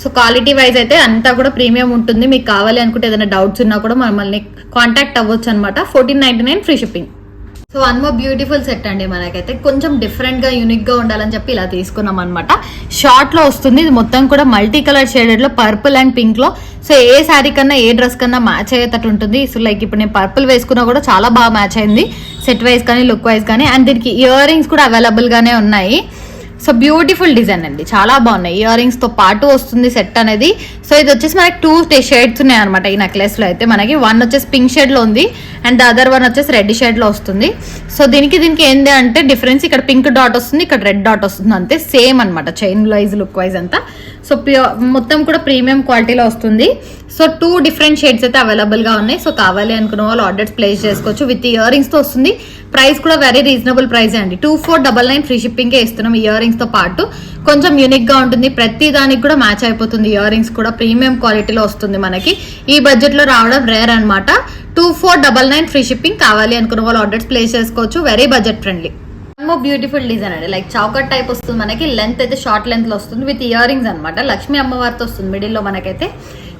సో క్వాలిటీ వైజ్ అయితే అంతా కూడా ప్రీమియం ఉంటుంది. మీకు కావాలి అనుకుంటే ఏదైనా డౌట్స్ ఉన్నా కూడా మమ్మల్ని కాంటాక్ట్ అవ్వచ్చు అనమాట. 1499 free shipping. So one more beautiful set అండి, మనకైతే కొంచెం డిఫరెంట్ గా యూనిక్ గా ఉండాలని చెప్పి ఇలా తీసుకున్నాం అనమాట. షార్ట్ లో వస్తుంది, ఇది మొత్తం కూడా మల్టీ కలర్ షేడెడ్ లో పర్పుల్ అండ్ పింక్ లో. సో ఏ శారీ కన్నా ఏ డ్రెస్ కన్నా మ్యాచ్ అయ్యేటట్టు ఉంటుంది. సో లైక్ ఇప్పుడు నేను పర్పుల్ వేసుకున్నా కూడా చాలా బాగా మ్యాచ్ అయింది, సెట్ వైజ్ కానీ లుక్ వైజ్ కానీ. అండ్ దీనికి ఇయర్ రింగ్స్ కూడా అవైలబుల్ గానే ఉన్నాయి. సో బ్యూటిఫుల్ డిజైన్ అండి, చాలా బాగున్నాయి. ఇయర్ రింగ్స్ తో పాటు వస్తుంది సెట్ అనేది. సో ఇది వచ్చేసి మనకి 2 షేడ్స్ ఉన్నాయి అనమాట ఈ నెక్లెస్ లో అయితే. మనకి వన్ వచ్చేసి పింక్ షేడ్ లో ఉంది అండ్ అదర్ వన్ వచ్చేసి రెడ్ షేడ్ లో వస్తుంది. సో దీనికి ఏంటి అంటే డిఫరెన్స్, ఇక్కడ పింక్ డాట్ వస్తుంది, ఇక్కడ రెడ్ డాట్ వస్తుంది, అంతే సేమ్ అనమాట చైన్ వైజ్ లుక్ వైజ్ అంతా. సో మొత్తం కూడా ప్రీమియం క్వాలిటీలో వస్తుంది. సో 2 డిఫరెంట్ షేడ్స్ అయితే అవైలబుల్ గా ఉన్నాయి. సో కావాలి అనుకున్న వాళ్ళు ఆర్డర్స్ ప్లేస్ చేసుకోవచ్చు. విత్ ఇయర్ రింగ్స్ తో వస్తుంది. ప్రైస్ కూడా వెరీ రీజనబుల్ ప్రైస్ అండి, 2499 ఫ్రీ షిప్పింగ్ కే ఇస్తున్నాం. ఇయర్ రింగ్స్ తో పాటు కొంచెం యూనిక్ గా ఉంటుంది, ప్రతి దానికి కూడా మ్యాచ్ అయిపోతుంది. ఇయర్ రింగ్స్ కూడా ప్రీమియం క్వాలిటీలో వస్తుంది మనకి. ఈ బడ్జెట్ లో రావడం రేర్ అనమాట. 2499 ఫ్రీ షిప్పింగ్. కావాలి అనుకున్న వాళ్ళు ఆర్డర్స్ ప్లేస్ చేసుకోవచ్చు, very budget friendly. Beautiful design అండి, లైక్ చౌకట్ టైప్ వస్తుంది మనకి. లెంత్ అయితే షార్ట్ లెంత్ లో వస్తుంది, విత్ ఇయర్ రింగ్స్ అనమాట. లక్ష్మీ అమ్మవారితో వస్తుంది మిడిల్ లో మనకైతే.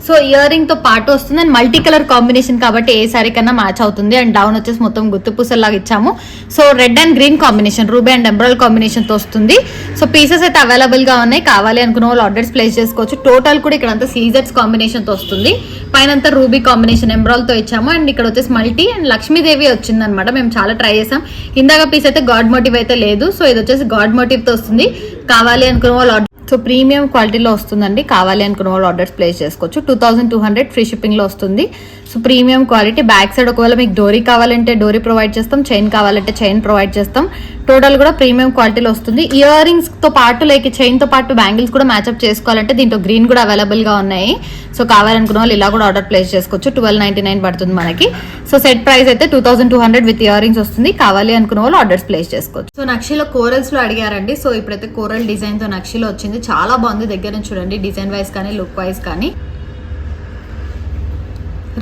సో ఇయర్ రింగ్ తో పాటు వస్తుంది అండ్ మల్టీ కలర్ కాంబినేషన్ కాబట్టి ఏ సారీ కన్నా మ్యాచ్ అవుతుంది. అండ్ డౌన్ వచ్చేసి మొత్తం గుత్తు పూసల్లాగా ఇచ్చాము. So red and green combination, ruby and emerald combination తో వస్తుంది. సో పీసెస్ అయితే అవైలబుల్ గా ఉన్నాయి, కావాలి అనుకున్న వాళ్ళు ఆర్డర్స్ ప్లేస్ చేసుకోవచ్చు. టోటల్ కూడా ఇక్కడ అంతా సీజర్స్ కాంబినేషన్ తో వస్తుంది. పైన అంతా రూబీ కాంబినేషన్ ఎంబ్రాయిడ్ తో ఇచ్చాము. అండ్ ఇక్కడ వచ్చేసి మల్టీ అండ్ లక్ష్మీదేవి వచ్చింది అనమాట. మేము చాలా ట్రై చేసాం. ఇందాక పీస్ అయితే గాడ్ మోటివ్ అయితే లేదు. సో ఇది వచ్చేసి గాడ్ మోటివ్ తో వస్తుంది. కావాలి అనుకున్న వాళ్ళు సో ప్రీమియం క్వాలిటీలో వస్తుందండి, కావాలి అనుకున్న వాళ్ళు ఆర్డర్స్ ప్లేస్ చేసుకోవచ్చు. 2200 ఫ్రీ షిప్పింగ్ లో వస్తుంది. So premium quality. Back side ఒకవేళ మీకు డోరీ కావాలంటే డోరీ ప్రొవైడ్ చేస్తాం, చైన్ కావాలంటే చైన్ ప్రొవైడ్ చేస్తాం. టోటల్ కూడా ప్రీమియం క్వాలిటీలో వస్తుంది. ఇయర్ రింగ్స్ తో పాటు లైక్ చైన్ తో పాటు బ్యాంగిల్స్ కూడా మ్యాచ్అప్ చేసుకోవాలంటే దీంట్లో గ్రీన్ కూడా అవైలబుల్ గా ఉన్నాయి. సో కావాలనుకున్న వాళ్ళు ఇలా కూడా ఆర్డర్ ప్లేస్ చేసుకోవచ్చు. 1299 పడుతుంది మనకి. సో సెట్ ప్రైస్ అయితే 2200 విత్ ఇయర్ రింగ్స్ వస్తుంది. కావాలి అనుకున్న వాళ్ళు ఆర్డర్స్ ప్లేస్ చేసుకోవచ్చు. సో నక్షిలో కోరల్స్ లో అడిగారండి. సో ఇప్పుడైతే కోరల్ డిజైన్ తో నక్షిలో వచ్చింది, చాలా బాగుంది. దగ్గర నుంచి చూడండి, డిజైన్ వైజ్ కానీ లుక్ వైజ్ కానీ.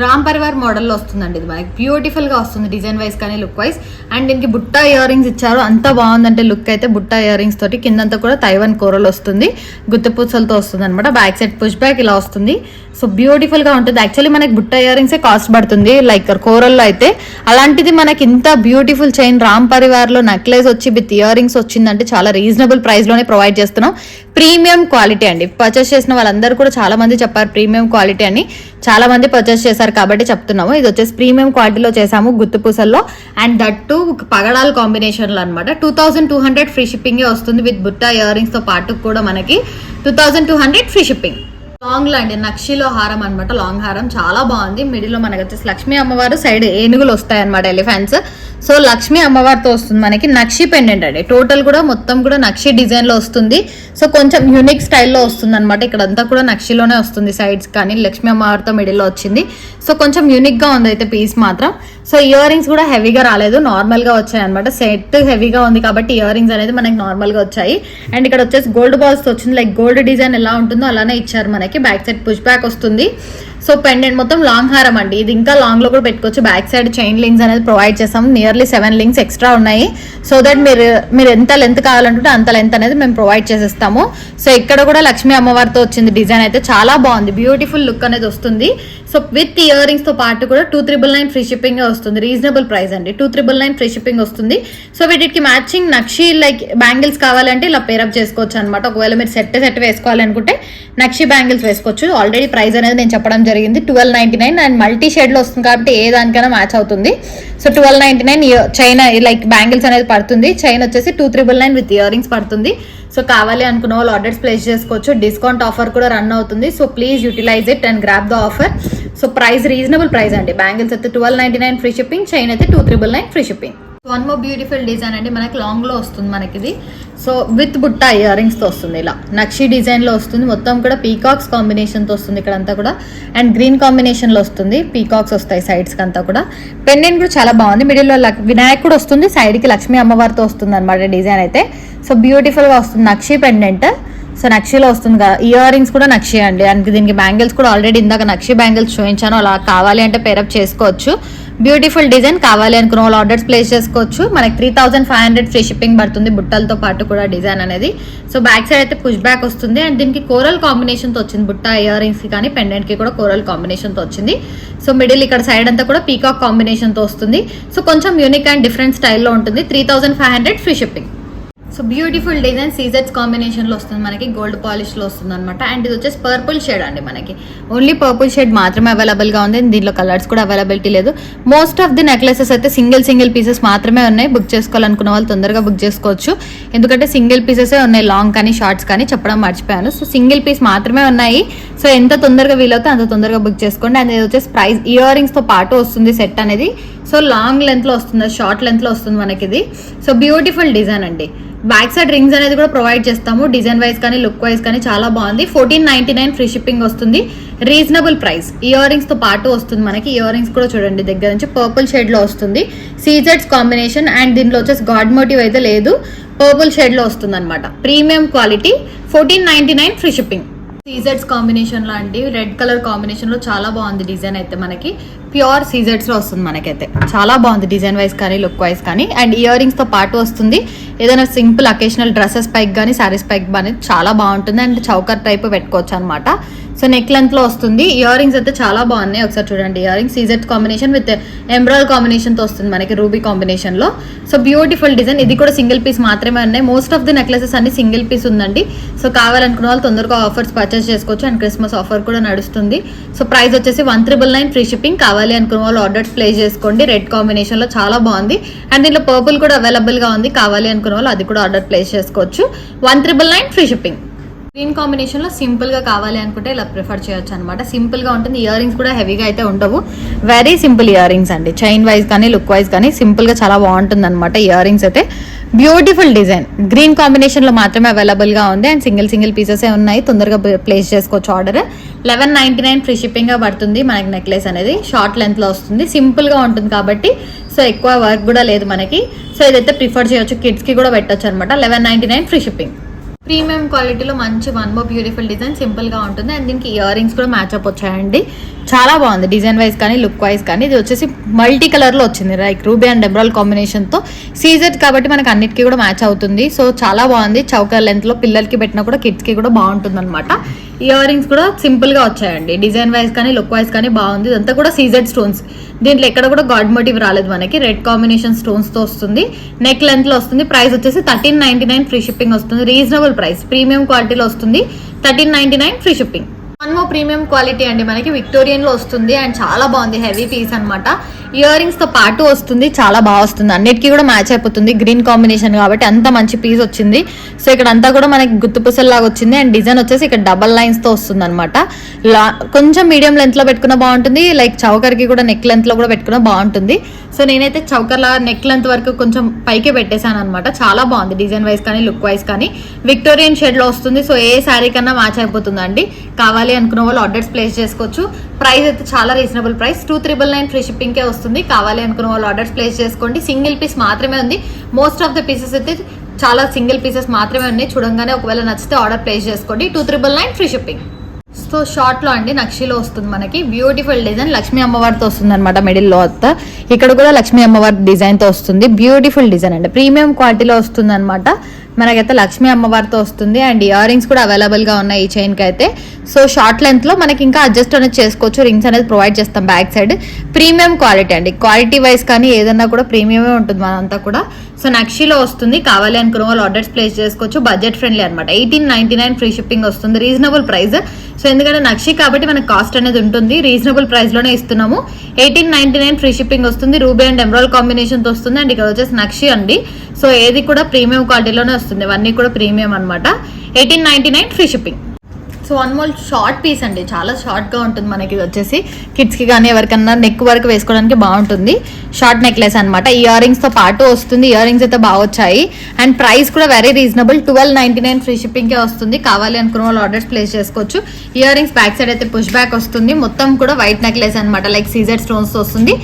రామ్ పరివార్ మోడల్లో వస్తుందండి ఇది మనకి. బ్యూటిఫుల్ గా వస్తుంది డిజైన్ వైజ్ కానీ లుక్ వైజ్. అండ్ దీనికి బుట్ట ఇయర్ రింగ్స్ ఇచ్చారు, అంత బాగుందంటే లుక్ అయితే. బుట్ట ఇయర్ రింగ్స్ తోటి కిందంతా కూడా తైవాన్ కోరల్ వస్తుంది, గుత్తపూసలతో వస్తుంది అనమాట. బ్యాక్ సైడ్ పుష్ బ్యాక్ ఇలా వస్తుంది. సో బ్యూటిఫుల్ గా ఉంటుంది. యాక్చువల్లీ మనకి బుట్ట ఇయర్ రింగ్సే కాస్ట్ పడుతుంది లైక్ కోరల్లో అయితే. అలాంటిది మనకి ఇంత బ్యూటిఫుల్ చైన్ రామ్ పరివార్ లో నెక్లెస్ వచ్చి విత్ ఇయర్ రింగ్స్ వచ్చిందంటే చాలా రీజనబుల్ ప్రైస్ లోనే ప్రొవైడ్ చేస్తున్నాం. ప్రీమియం క్వాలిటీ అండి. పర్చేస్ చేసిన వాళ్ళందరూ కూడా చాలా మంది చెప్పారు ప్రీమియం క్వాలిటీ అని, చాలా మంది పర్చేస్ చేశారు కాబట్టి చెప్తున్నాము. ఇది వచ్చేసి ప్రీమియం క్వాలిటీలో చేసాము గుత్తుపూసల్లో. అండ్ దట్టు పగడాల కాంబినేషన్ లో అనమాట. 2200 ఫ్రీ షిప్పింగ్ వస్తుంది విత్ బుట్ట ఇయర్ రింగ్స్ తో పాటు కూడా మనకి 2200 ఫ్రీ షిప్పింగ్. లాంగ్ లో అండి, నక్షిలో హారం అనమాట. లాంగ్ హారం చాలా బాగుంది. మిడిల్ లో మనకి వచ్చేసి లక్ష్మీ అమ్మవారు, సైడ్ ఏనుగులు వస్తాయి అనమాట, ఎలిఫెంట్స్. సో లక్ష్మీ అమ్మవారితో వస్తుంది మనకి. నక్షి పెండెంట్ అండి, టోటల్ కూడా మొత్తం కూడా నక్షి డిజైన్ లో వస్తుంది. సో కొంచెం యూనిక్ స్టైల్లో వస్తుంది అనమాట. ఇక్కడ అంతా కూడా నక్షిలోనే వస్తుంది సైడ్స్ కానీ, లక్ష్మీ అమ్మవారితో మిడిల్ లో వచ్చింది. సో కొంచెం యూనిక్ గా ఉంది అయితే పీస్ మాత్రం. సో ఇయర్ రింగ్స్ కూడా హెవీగా రాలేదు, నార్మల్ గా వచ్చాయి అనమాట. సెట్ హెవీగా ఉంది కాబట్టి ఇయర్ రింగ్స్ అనేది మనకి నార్మల్ గా వచ్చాయి. అండ్ ఇక్కడ వచ్చేసి గోల్డ్ బాల్స్ తో వచ్చింది, లైక్ గోల్డ్ డిజైన్ ఎలా ఉంటుందో అలానే ఇచ్చారు మనకి. బ్యాక్ సైడ్ పుష్ బ్యాక్ వస్తుంది. సో పెండెంట్ మొత్తం లాంగ్ హారం అండి, ఇది ఇంకా లాంగ్ లో కూడా పెట్టుకోవచ్చు. బ్యాక్ సైడ్ చైన్ లింక్స్ అనేది ప్రొవైడ్ చేస్తాం. నియర్లీ 7 లింక్స్ ఎక్స్ట్రా ఉన్నాయి. సో దట్ మీరు ఎంత లెంత్ కావాలంటే అంత లెంత్ అనేది మేము ప్రొవైడ్ చేసేస్తాము. సో ఇక్కడ కూడా లక్ష్మీ అమ్మవారితో వచ్చింది డిజైన్ అయితే చాలా బాగుంది, బ్యూటిఫుల్ లుక్ అనేది వస్తుంది. సో విత్ ఇయర్ రింగ్స్ తో పాటు కూడా 2999 ఫ్రీ షిప్పింగ్ వస్తుంది. రీజనబుల్ ప్రైస్ అండి, 2999 ఫ్రీ షిప్పింగ్ వస్తుంది. సో వీటికి మ్యాచింగ్ నక్షి లైక్ బ్యాంగిల్స్ కావాలంటే ఇలా పేరప్ చేసుకోవచ్చు అనమాట. ఒకవేళ మీరు సెట్ వేసుకోవాలనుకుంటే నక్షి బ్యాంగిల్స్ వేసుకోవచ్చు. ఆల్రెడీ ప్రైస్ అనేది నేను చెప్పడం జరిగింది, 1299. అండ్ మల్టీ షేడ్ లో వస్తుంది కాబట్టి ఏ దానికైనా మ్యాచ్ అవుతుంది. సో 1299 చైన్ లైక్ బ్యాంగిల్స్ అనేది పడుతుంది. చైన్ వచ్చేసి 2999 విత్ ఇయర్ రింగ్స్ పడుతుంది. సో కావాలి అనుకున్న వాళ్ళు ఆర్డర్స్ ప్లేస్ చేసుకోవచ్చు. డిస్కౌంట్ ఆఫర్ కూడా రన్ అవుతుంది. So please utilise it and grab the offer. So price reasonable price అండి. బ్యాంగిల్స్ అయితే 1299 ఫ్రీ షిప్పింగ్, చైన్ అయితే 2999 free shipping. One more beautiful design అండి, మనకి లాంగ్ లో వస్తుంది మనకి ఇది. సో విత్ బుట్ట ఇయర్ రింగ్స్ తో వస్తుంది, ఇలా నక్షి డిజైన్ లో వస్తుంది. మొత్తం కూడా పీకాక్స్ కాంబినేషన్ తో వస్తుంది ఇక్కడ అంతా కూడా. అండ్ గ్రీన్ కాంబినేషన్ లో వస్తుంది, పీకాక్స్ వస్తాయి సైడ్స్ కి అంతా కూడా. పెండెంట్ కూడా చాలా బాగుంది. మిడిల్ లో వినాయకుడు వస్తుంది, సైడ్ కి లక్ష్మీ అమ్మవారితో వస్తుంది అనమాట డిజైన్ అయితే. సో బ్యూటిఫుల్ గా వస్తుంది నక్షి పెండెంట్. సో నక్షిలో వస్తుంది కదా, ఇయర్ రింగ్స్ కూడా నక్షి అండి. అండ్ దీనికి బ్యాంగిల్స్ కూడా ఆల్రెడీ ఇందాక నక్షి బ్యాంగిల్స్ చూపించాను, అలా కావాలి అంటే పేరప్ చేసుకోవచ్చు. బ్యూటిఫుల్ డిజైన్, కావాలి అనుకున్న వాళ్ళు ఆర్డర్స్ ప్లేస్ చేసుకోవచ్చు. మనకి 3500 ఫ్రీ షిప్పింగ్ పడుతుంది బుట్టలతో పాటు కూడా డిజైన్ అనేది. సో బ్యాక్ సైడ్ అయితే పుష్ బ్యాక్ వస్తుంది అండ్ దీనికి కోరల్ కాంబినేషన్తో వచ్చింది. బుట్ట ఇయర్ రింగ్స్ కి కానీ పెండెంట్ కి కూడా కోరల్ కాంబినేషన్తో వచ్చింది. సో మిడిల్ ఇక్కడ సైడ్ అంతా కూడా పీకాక్ కాంబినేషన్తో వస్తుంది. సో కొంచెం యూనిక్ అండ్ డిఫరెంట్ స్టైల్లో ఉంటుంది. 3500 free shipping. So beautiful design సీజెట్స్ కాంబినేషన్ లో వస్తుంది మనకి, గోల్డ్ పాలిష్ లో వస్తుంది అనమాట. అండ్ ఇది వచ్చేసి పర్పుల్ షేడ్ అండి, మనకి ఓన్లీ పర్పుల్ షేడ్ మాత్రమే అవైలబుల్ గా ఉంది. దీంట్లో కలర్స్ కూడా అవైలబిలిటీ లేదు. మోస్ట్ ఆఫ్ ది నెక్లెసెస్ అయితే సింగిల్ పీసెస్ మాత్రమే ఉన్నాయి. బుక్ చేసుకోవాలనుకున్న వాళ్ళు తొందరగా బుక్ చేసుకోవచ్చు, ఎందుకంటే సింగిల్ పీసెస్ ఉన్నాయి. లాంగ్ కానీ షార్ట్స్ కానీ చెప్పడం మర్చిపోయాను. సో సింగిల్ పీస్ మాత్రమే ఉన్నాయి. సో ఎంత తొందరగా వీలవుతే అంత తొందరగా బుక్ చేసుకోండి. అండ్ ఇది వచ్చేసి ప్రైస్ ఇయర్ రింగ్స్ తో పాటు వస్తుంది సెట్ అనేది. సో లాంగ్ లెంత్ లో వస్తుంది, షార్ట్ లెంత్ లో వస్తుంది మనకి ఇది. సో బ్యూటిఫుల్ డిజైన్ అండి. బ్యాక్ సైడ్ రింగ్స్ అనేది కూడా ప్రొవైడ్ చేస్తాము, డిజైన్ వైజ్ కానీ లుక్ వైజ్ కానీ చాలా బాగుంది. 1499 ఫ్రీ షిప్పింగ్ వస్తుంది, రీజనబుల్ ప్రైస్. ఇయర్ రింగ్స్ తో పాటు వస్తుంది మనకి. ఇయర్ రింగ్స్ కూడా చూడండి దగ్గర నుంచి పర్పుల్ షేడ్ లో వస్తుంది, సీజెట్స్ కాంబినేషన్. అండ్ దీంట్లో వచ్చేసి గాడ్ మోటివ్ అయితే లేదు, పర్పుల్ షేడ్ లో వస్తుంది అనమాట. Premium quality, 1499 free shipping. సీజెట్స్ కాంబినేషన్ లో అండి, రెడ్ కలర్ కాంబినేషన్ లో చాలా బాగుంది డిజైన్ అయితే. మనకి ప్యూర్ సీజెట్స్ లో వస్తుంది మనకైతే, చాలా బాగుంది డిజైన్ వైజ్ కానీ లుక్ వైజ్ కానీ. అండ్ ఇయర్ రింగ్స్ తో పాటు వస్తుంది. ఏదైనా సింపుల్ అకేషనల్ డ్రెస్సెస్ పైకి కానీ శారీస్ పైకి కానీ చాలా బాగుంటుంది. అండ్ చౌకర్ టైప్ పెట్టుకోవచ్చు అనమాట. సో నెక్ లెంత్ లో వస్తుంది. ఇయర్ రింగ్స్ అయితే చాలా బాగున్నాయి, ఒకసారి చూడండి. ఇయర్ రింగ్స్ సీజెట్ కాంబినేషన్ విత్ ఎంబ్రాయిడ్ కాంబినేషన్ తో వస్తుంది మనకి, రూబీ కాంబినేషన్ లో. So beautiful design. ఇది కూడా సింగిల్ పీస్ మాత్రమే ఉన్నాయి. మోస్ట్ ఆఫ్ ది నెక్లెసెస్ అన్ని సింగిల్ పీస్ ఉందండి. సో కావాలనుకున్న వాళ్ళు తొందరగా ఆఫర్స్ పర్చేస్ చేసుకోవచ్చు. అండ్ క్రిస్మస్ ఆఫర్ కూడా నడుస్తుంది. సో ప్రైస్ వచ్చేసి 1999 ఫ్రీ షిప్పింగ్. కావాలి అనుకున్న వాళ్ళు ఆర్డర్స్ ప్లేస్ చేసుకోండి. రెడ్ కాంబినేషన్ లో చాలా బాగుంది. అండ్ దీంట్లో పర్పుల్ కూడా అవైలబుల్ గా ఉంది, కావాలి అనుకున్న వాళ్ళు అది కూడా ఆర్డర్ ప్లేస్ చేసుకోవచ్చు. 1999 ఫ్రీ షిప్పింగ్. గ్రీన్ కాంబినేషన్ లో సింపుల్ గా కావాలి అనుకుంటే ఇలా ప్రిఫర్ చేయొచ్చు అనమాట. సింపుల్ గా ఉంటుంది. ఇయర్ రింగ్స్ కూడా హెవీగా అయితే ఉండవు, వెరీ సింపుల్ ఇయర్ రింగ్స్ అండి. చైన్ వైజ్ కానీ లుక్ వైజ్ కానీ సింపుల్ గా చాలా బాగుంటుంది అనమాట ఇయర్ రింగ్స్ అయితే. బ్యూటిఫుల్ డిజైన్, గ్రీన్ కాంబినేషన్ లో మాత్రమే అవైలబుల్ గా ఉంది. అండ్ సింగిల్ పీసెస్ ఉన్నాయి, తొందరగా ప్లేస్ చేసుకోవచ్చు ఆర్డర్. 1199 ఫ్రీ షిప్పింగ్ గా పడుతుంది మనకి. నెక్లెస్ అనేది షార్ట్ లెంత్ లో వస్తుంది, సింపుల్ గా ఉంటుంది కాబట్టి. సో ఎక్కువ వర్క్ కూడా లేదు మనకి. సో ఇదైతే ప్రిఫర్ చేయొచ్చు, కిడ్స్ కి కూడా పెట్టొచ్చు అనమాట. 1199 ఫ్రీ షిప్పింగ్. ప్రీమియం క్వాలిటీలో మంచి one more beautiful design, simple గా ఉంటుంది. అండ్ దీనికి ఇయర్ రింగ్స్ కూడా మ్యాచ్అప్ వచ్చాయండి, చాలా బాగుంది డిజైన్ వైజ్ కానీ లుక్ వైజ్ కానీ. ఇది వచ్చేసి మల్టీ కలర్ లో వచ్చింది, like ruby and emerald combination తో. సీజెడ్ కాబట్టి మనకి అన్నిటికీ కూడా మ్యాచ్ అవుతుంది. సో చాలా బాగుంది. చౌకర్ లెంత్ లో పిల్లలకి పెట్టినా కూడా కిడ్స్ కి కూడా బాగుంటుంది అనమాట. ఇయర్ రింగ్స్ కూడా సింపుల్ గా వచ్చాయండి, డిజైన్ వైజ్ కానీ లుక్ వైజ్ కానీ బాగుంది. ఇదంతా కూడా సీజెడ్ స్టోన్స్, దీంట్లో ఎక్కడ కూడా గాడ్ మోటివ్ రాలేదు మనకి. రెడ్ కాంబినేషన్ స్టోన్స్ తో వస్తుంది, నెక్ లెంత్ లో వస్తుంది. ప్రైస్ వచ్చేసి 1399 ఫ్రీ షిప్పింగ్ వస్తుంది, రీజనబుల్ ప్రైస్. ప్రీమియం క్వాలిటీలో వస్తుంది, 1399 free shipping. One more premium quality అండి, మనకి విక్టోరియన్ లో వస్తుంది. అండ్ చాలా బాగుంది, హెవీ పీస్ అనమాట. ఇయర్ రింగ్స్ తో పాటు వస్తుంది, చాలా బాగా వస్తుంది. అన్నిటికీ కూడా మ్యాచ్ అయిపోతుంది, గ్రీన్ కాంబినేషన్ కాబట్టి అంత మంచి పీస్ వచ్చింది. సో ఇక్కడ అంతా కూడా మనకి గుత్తుపుసల్ లాగా వచ్చింది. అండ్ డిజైన్ వచ్చేసి ఇక్కడ డబల్ లైన్స్ తో వస్తుంది అనమాట. కొంచెం మీడియం లెంత్ లో పెట్టుకున్న బాగుంటుంది, లైక్ చౌకర్ కి కూడా నెక్ లెంత్ లో కూడా పెట్టుకున్న బాగుంటుంది. సో నేనైతే చౌకర్ లా నెక్ లెంత్ వరకు కొంచెం పైకే పెట్టేశాను అనమాట. చాలా బాగుంది డిజైన్ వైజ్ కానీ లుక్ వైజ్ కానీ. విక్టోరియన్ షేడ్ లో వస్తుంది. సో ఏ శారీ కన్నా మ్యాచ్ అయిపోతుందండి. కావాలి అనుకున్న వాళ్ళు ఆర్డర్స్ ప్లేస్ చేసుకోవచ్చు. ప్రైస్ అయితే చాలా రీజనబుల్ ప్రైస్, 2399 ఫ్రీ షిప్పింగ్ కే వస్తుంది. కావాలి అనుకున్న వాళ్ళు ఆర్డర్స్ ప్లేస్ చేసుకోండి. సింగిల్ పీస్ మాత్రమే ఉంది, మోస్ట్ ఆఫ్ ద పీసెస్ అయితే చాలా సింగిల్ పీసెస్ మాత్రమే ఉన్నాయి. చూడంగానే ఒకవేళ నచ్చితే ఆర్డర్ ప్లేస్ చేసుకోండి. 2399 ఫ్రీ షిప్పింగ్. సో షార్ట్ లో అండి నక్షిలో వస్తుంది మనకి. బ్యూటిఫుల్ డిజైన్, లక్ష్మీ అమ్మవారితో వస్తుంది అనమాట. మిడిల్ లో వస్తా ఇక్కడ కూడా లక్ష్మీ అమ్మవారి డిజైన్ తో వస్తుంది. బ్యూటిఫుల్ డిజైన్ అండి, ప్రీమియం క్వాలిటీలో వస్తుంది అనమాట. మనకైతే లక్ష్మీ అమ్మవారితో వస్తుంది. అండ్ ఇయర్ రింగ్స్ కూడా అవైలబుల్ గా ఉన్నాయి ఈ చైన్ కి అయితే. సో షార్ట్ లెంత్ లో మనకి ఇంకా అడ్జస్ట్ అనేది చేసుకోవచ్చు, రింగ్స్ అనేది ప్రొవైడ్ చేస్తాం బ్యాక్ సైడ్. ప్రీమియం క్వాలిటీ అండి, క్వాలిటీ వైజ్ కానీ ఏదన్నా కూడా ప్రీమియమే ఉంటుంది మనంతా కూడా. సో నక్షిలో వస్తుంది. కావాలి అనుకున్న వాళ్ళు ఆర్డర్స్ ప్లేస్ చేసుకోవచ్చు. బడ్జెట్ ఫ్రెండ్లీ అనమాట. 1899 ఫ్రీ షిప్పింగ్ వస్తుంది, రీజనబుల్ ప్రైస్. సో ఎందుకంటే నక్షి కాబట్టి మనకి కాస్ట్ అనేది ఉంటుంది, రీజనబుల్ ప్రైస్ లోనే ఇస్తున్నాము. 1899 ఫ్రీ షిప్పింగ్ వస్తుంది. రూబీ అండ్ ఎమరాల్డ్ కాంబినేషన్ తో వస్తుంది. అండ్ ఇక్కడ వచ్చేసి నక్షి అండి. సో ఏది కూడా ప్రీమియం క్వాలిటీలోనే వస్తుంది, ఇవన్నీ కూడా ప్రీమియం అనమాట. 1899 free shipping. So one more short piece అండి, చాలా షార్ట్ గా ఉంటుంది మనకి. ఇది వచ్చేసి కిడ్స్ కి కానీ ఎవరికన్నా నెక్ వరకు వేసుకోవడానికి బాగుంటుంది. షార్ట్ నెక్లెస్ అనమాట. ఇయర్ రింగ్స్ తో పాటు వస్తుంది. ఇయర్ రింగ్స్ అయితే బాగా వచ్చాయి. అండ్ ప్రైస్ కూడా వెరీ రీజనబుల్, 1299 ఫ్రీ షిప్పింగ్ కే వస్తుంది. కావాలి అనుకున్న వాళ్ళు ఆర్డర్స్ ప్లేస్ చేసుకోవచ్చు. ఇయర్ రింగ్స్ బ్యాక్ సైడ్ అయితే పుష్ బ్యాక్ వస్తుంది. మొత్తం కూడా వైట్ నెక్లెస్ అనమాట, లైక్ సీజెడ్ స్టోన్స్ తో వస్తుంది.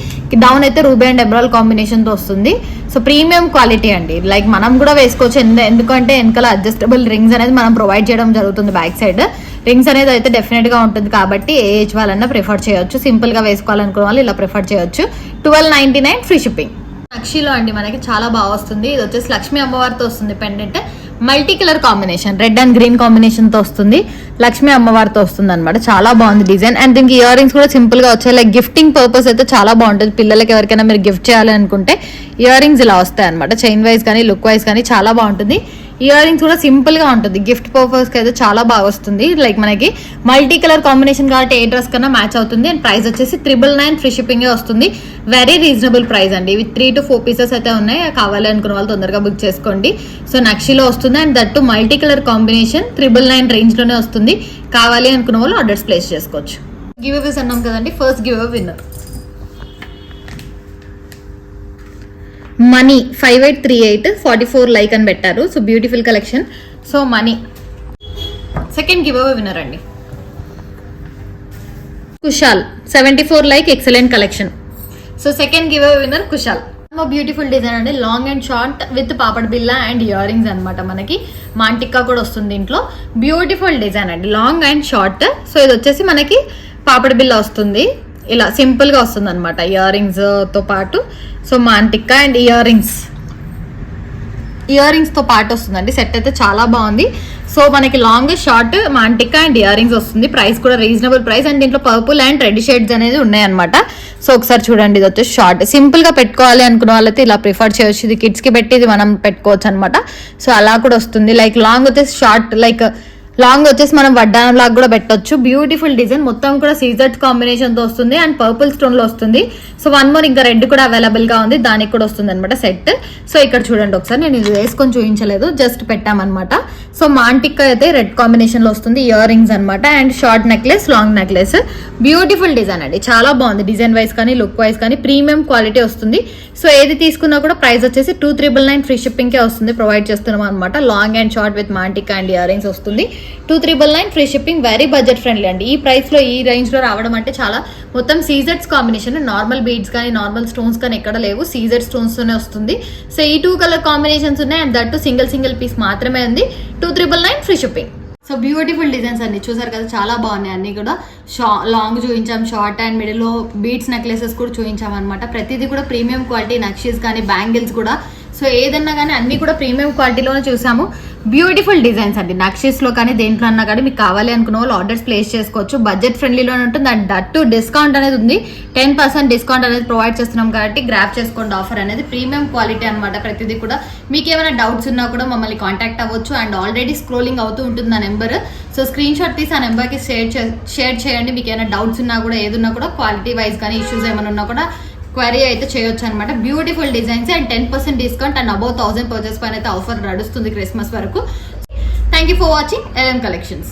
డౌన్ అయితే రూబీ అండ్ ఎమరాల్డ్ కాంబినేషన్ తో వస్తుంది. సో ప్రీమియం క్వాలిటీ అండి, లైక్ మనం కూడా వేసుకోవచ్చు. ఎందుకంటే వెనకాల అడ్జస్టబుల్ రింగ్స్ అనేది మనం ప్రొవైడ్ చేయడం జరుగుతుంది. బ్యాక్ సైడ్ రింగ్స్ అనేది అయితే డెఫినెట్ గా ఉంటుంది కాబట్టి ఏ ఏజ్ వాళ్ళన్నా ప్రిఫర్ చేయొచ్చు. సింపుల్ గా వేసుకోవాలనుకున్న వాళ్ళు ఇలా ప్రిఫర్ చేయొచ్చు. 1299 ఫ్రీ షిప్పింగ్. నక్షిలో అండి మనకి చాలా బాగా వస్తుంది. ఇది వచ్చేసి లక్ష్మీ అమ్మవారితో వస్తుంది pendant, multi colour combination, red and green combination తో వస్తుంది. లక్ష్మీ అమ్మవారితో వస్తుంది అనమాట. చాలా బాగుంది డిజైన్. అండ్ దీనికి ఇయర్ రింగ్స్ కూడా సింపుల్ గా వచ్చాయి. లైక్ గిఫ్టింగ్ పర్పస్ అయితే చాలా బాగుంటుంది. పిల్లలకి ఎవరికైనా మీరు గిఫ్ట్ చేయాలి అనుకుంటే ఇయర్ రింగ్స్ ఇలా వస్తాయి అనమాట. చైన్ వైజ్ కానీ లుక్ వైజ్ కానీ చాలా బాగుంటుంది. ఇయర్ రింగ్స్ కూడా సింపుల్ గా ఉంటుంది. గిఫ్ట్ పర్పస్ కి అయితే చాలా బాగా వస్తుంది. లైక్ మనకి మల్టీ కలర్ కాంబినేషన్ కాబట్టి ఏ డ్రెస్ కన్నా మ్యాచ్ అవుతుంది. అండ్ ప్రైస్ వచ్చేసి 999 ఫ్రీ షిప్పింగ్ వస్తుంది. వెరీ రీజనబుల్ ప్రైస్ అండి. ఇవి 3 to 4 పీసెస్ అయితే ఉన్నాయి. కావాలి అనుకున్న వాళ్ళు తొందరగా బుక్ చేసుకోండి. సో నక్షిలో వస్తుంది and that multi colour combination 999 range లోనే వస్తుంది. కావాలి అనుకున్న వాళ్ళు ఆర్డర్స్ ప్లేస్ చేసుకోవచ్చు. గివ్ అవేస్ అన్నాం కదండి. First giveaway winner Mani 5838 44 like అని పెట్టారు. So beautiful collection. So Mani second giveaway winner అండి. Kushal 74 like, excellent collection. So second giveaway winner Kushal. Beautiful design అండి. లాంగ్ అండ్ షార్ట్ విత్ పాపడ్ బిల్లా and ear rings అనమాట. మనకి మాంటిక్కా కూడా వస్తుంది దీంట్లో. బ్యూటిఫుల్ డిజైన్ అండి, లాంగ్ అండ్ షార్ట్. సో ఇది వచ్చేసి మనకి పాపడ్ బిల్లా వస్తుంది. ఇలా సింపుల్ గా వస్తుంది అనమాట ఇయర్ రింగ్స్ తో పాటు. సో మాంటిక్కా అండ్ ఇయర్ రింగ్స్ తో పాటు వస్తుందండి. సెట్ అయితే చాలా బాగుంది. సో మనకి లాంగ్ షార్ట్ మాంటిక్కా అండ్ ఇయర్ రింగ్స్ వస్తుంది. ప్రైస్ కూడా రీజనబుల్ ప్రైస్. అండ్ దీంట్లో పర్పుల్ అండ్ రెడ్ షేడ్స్ అనేది ఉన్నాయన్నమాట. సో ఒకసారి చూడండి. ఇది వచ్చేసి షార్ట్ సింపుల్ గా పెట్టుకోవాలి అనుకున్న వాళ్ళైతే ఇలా ప్రిఫర్ చేయొచ్చు. ఇది కిడ్స్ కి పెట్టి ఇది మనం పెట్టుకోవచ్చు అనమాట. సో అలా కూడా వస్తుంది. లైక్ లాంగ్ వచ్చేసి షార్ట్, లైక్ లాంగ్ వచ్చేసి మనం వడ్డానం లాగా కూడా పెట్టొచ్చు. Beautiful design. మొత్తం కూడా సీజర్స్ కాంబినేషన్ తో వస్తుంది అండ్ పర్పుల్ స్టోన్ లో వస్తుంది. సో వన్ మోర్ ఇంకా రెడ్ కూడా అవైలబుల్ గా ఉంది, దానికి కూడా వస్తుంది అనమాట సెట్. సో ఇక్కడ చూడండి ఒకసారి, నేను ఇది వేసుకొని చూపించలేదు, జస్ట్ పెట్టామన్నమాట. సో మాంటిక్కా అయితే రెడ్ కాంబినేషన్ లో వస్తుంది. ఇయర్ రింగ్స్ అనమాట and short necklace, long necklace. Beautiful design అండి, చాలా బాగుంది. డిజైన్ వైజ్ కానీ లుక్ వైజ్ కానీ ప్రీమియం క్వాలిటీ వస్తుంది. సో ఏది తీసుకున్నా కూడా ప్రైస్ వచ్చేసి 2999 ఫ్రీ షిప్పింగ్ కే వస్తుంది. ప్రొవైడ్ చేస్తున్నాం అనమాట. లాంగ్ అండ్ షార్ట్ విత్ మాంటిక్కా అండ్ ఇయర్ రింగ్స్ వస్తుంది. 2999 free shipping. Very budget friendly అండి. ఈ ప్రైస్ లో ఈ రేంజ్ లో రావడం అంటే చాలా. మొత్తం సీజెడ్స్ కాంబినేషన్, నార్మల్ బీడ్స్ కానీ నార్మల్ స్టోన్స్ కానీ ఎక్కడ లేవు, సీజెడ్ స్టోన్స్ తోనే వస్తుంది. సో ఈ 2 కలర్ కాంబినేషన్స్ ఉన్నాయి అండ్ దట్ సింగిల్ పీస్ మాత్రమే ఉంది. 2999 free shipping. So beautiful designs అన్ని చూసారు కదా, చాలా బాగున్నాయి. అన్ని కూడా లాంగ్ చూపించాం, షార్ట్ అండ్ మిడిల్ లో బీడ్స్ నెక్లెసెస్ కూడా చూపించాం అనమాట. ప్రతిదీ కూడా ప్రీమియం క్వాలిటీ. నక్షీస్ కానీ బ్యాంగిల్స్ కూడా. సో ఏదన్నా కానీ అన్ని కూడా ప్రీమియం క్వాలిటీలోనే చూసాము. బ్యూటిఫుల్ డిజైన్స్ అండి. నక్షీస్ లో కానీ దేంట్లో అన్నా కానీ మీకు కావాలి అనుకున్న వాళ్ళు ఆర్డర్స్ ప్లేస్ చేసుకోవచ్చు. బడ్జెట్ ఫ్రెండ్లీలోనే ఉంటుంది అండ్ దట్టు డిస్కౌంట్ అనేది ఉంది. 10% డిస్కౌంట్ అనేది ప్రొవైడ్ చేస్తున్నాం కాబట్టి గ్రాప్ చేసుకోండి. ఆఫర్ అనేది ప్రీమియం క్వాలిటీ అనమాట. ప్రతిదీ కూడా మీకు ఏమైనా డౌట్స్ ఉన్నా కూడా మమ్మల్ని కాంటాక్ట్ అవ్వచ్చు. అండ్ ఆల్రెడీ స్క్రోలింగ్ అవుతూ ఉంటుంది నా నెంబర్. సో స్క్రీన్ షాట్ తీసి ఆ నెంబర్కి షేర్ చేయండి. మీకు ఏమైనా డౌట్స్ ఉన్నా కూడా, ఏదున్నా కూడా, క్వాలిటీ వైజ్ కానీ ఇష్యూస్ ఏమైనా ఉన్నా కూడా క్వరీ అయితే చేయొచ్చు అనమాట. Beautiful designs and 10% discount and above 1000 purchase పైన అయితే ఆఫర్ నడుస్తుంది క్రిస్మస్ వరకు. Thank you for watching LM collections.